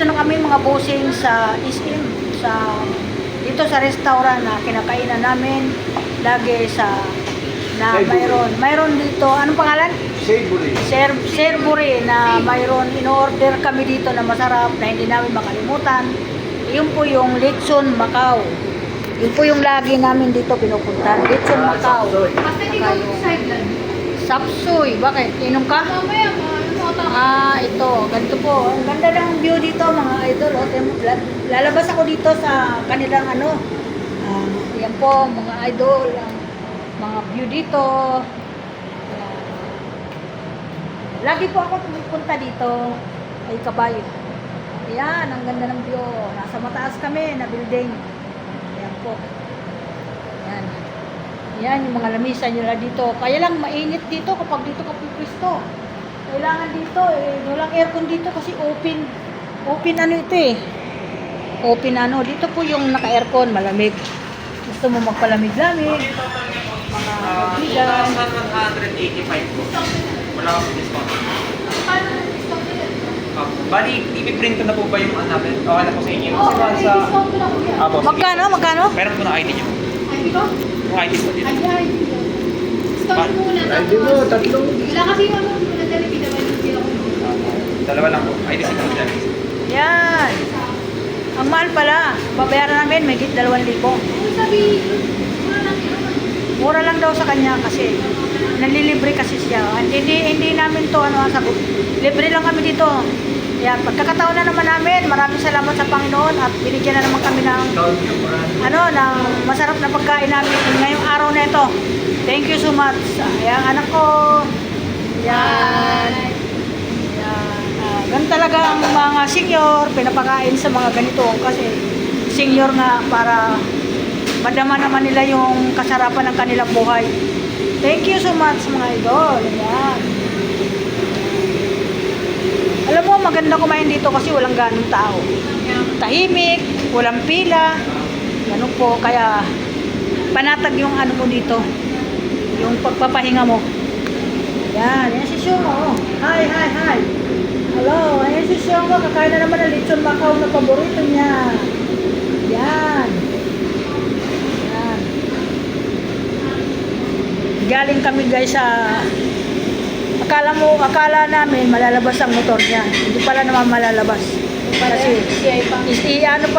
nandito na kami mga bossing sa SM, dito sa restaurant na kinakainan namin lagi na mayroon dito, anong pangalan? Sirbury na mayroon, in-order kami dito na masarap na hindi namin makalimutan. Yun po yung Lechon Macau. Yun po yung lagi namin dito pinupuntahan, Lechon Macau. Basta hindi ko sideline. Sapsoy, bakit? Inom ka? Mamaya, Ito, ganito po. Ang ganda ng view dito, mga idol. Lalabas ako dito sa kanilang yan po, mga idol. Mga view dito. Lagi po ako pupunta dito. Ay, kabayo. Ayan, ang ganda ng view. Nasa mataas kami na building. Ayan po. Ayan. Ayan, yung mga lamisa nila dito. Kaya lang, mainit dito kapag dito ka pupwesto. Kailangan dito walang aircon dito kasi open ito open dito po yung naka-aircon, malamig. Gusto mo magpalamig-lamig, mga kaibigan. 1,185 po. Wala akong discount. paano na-discount nila? Bali, ipiprint ko na po ba yung natin? Okay na po sa inyo. Oo, Kasi sa... discount ko lang yan. Apo, sige. Magkano? Meron po ng ID nyo. Ay, di ba? Yung ID po dito. Ay, discount mo muna. Ay, di mo, tatlong. Wala kasi yung na-delivery naman yung sila ko. Dalawa lang po. ID si Ma'am Janice. Yan. Ang mahal pala. Babayaran namin, may 2,000. Kung sabi, wala lang yun. Mura lang daw sa kanya kasi nalilibre kasi siya. Hindi namin to sagot. Libre lang kami dito. Yan, pagkakataon na naman namin, maraming salamat sa Panginoon at binigyan na naman kami ng ng masarap na pagkain namin ngayong araw na ito. Thank you so much. Ayan, anak ko. Yan. Ganun talaga ang mga senior, pinapakain sa mga ganito kasi senior nga para madama naman nila yung kasarapan ng kanilang buhay. Thank you so much mga idol. Ayan. Alam mo, maganda kumain dito kasi walang ganong tao. Tahimik, walang pila. Ganun po, kaya panatag yung mo dito. Yung pagpapahinga mo. Yan si Shungo. Hi. Hello, ayan si Shungo. Kakain na naman ng Lechon Macau na paborito niya. Yan. Galing kami guys sa akala namin malalabas ang motor niya. Hindi pala naman malalabas. Kasi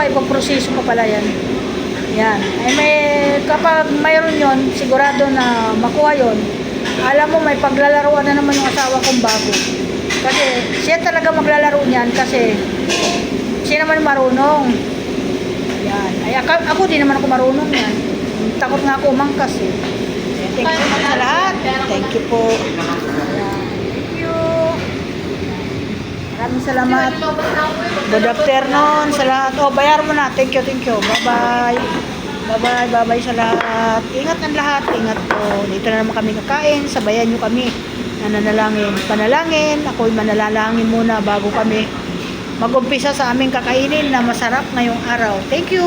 ipaproseso pa pala yan. Yan. Kapag mayroon yon, sigurado na makuha yon. Alam mo, may paglalaruan na naman yung asawa kong bago. Kasi siya talaga maglalaro niyan kasi siya naman marunong. Yan. Ay, ako din naman ako marunong yan. Takot nga ako umangkas eh. Thank you po sa lahat. Thank you po. Thank you. Maraming salamat. Good afternoon sa lahat. Bayar mo na. Thank you. Bye-bye. Bye-bye sa lahat. Ingat ng lahat. Ingat po. Dito na naman kami kakain. Sabayan nyo kami. Nananalangin. Panalangin. Ako'y manalalangin muna bago kami mag-umpisa sa aming kakainin na masarap ngayong araw. Thank you.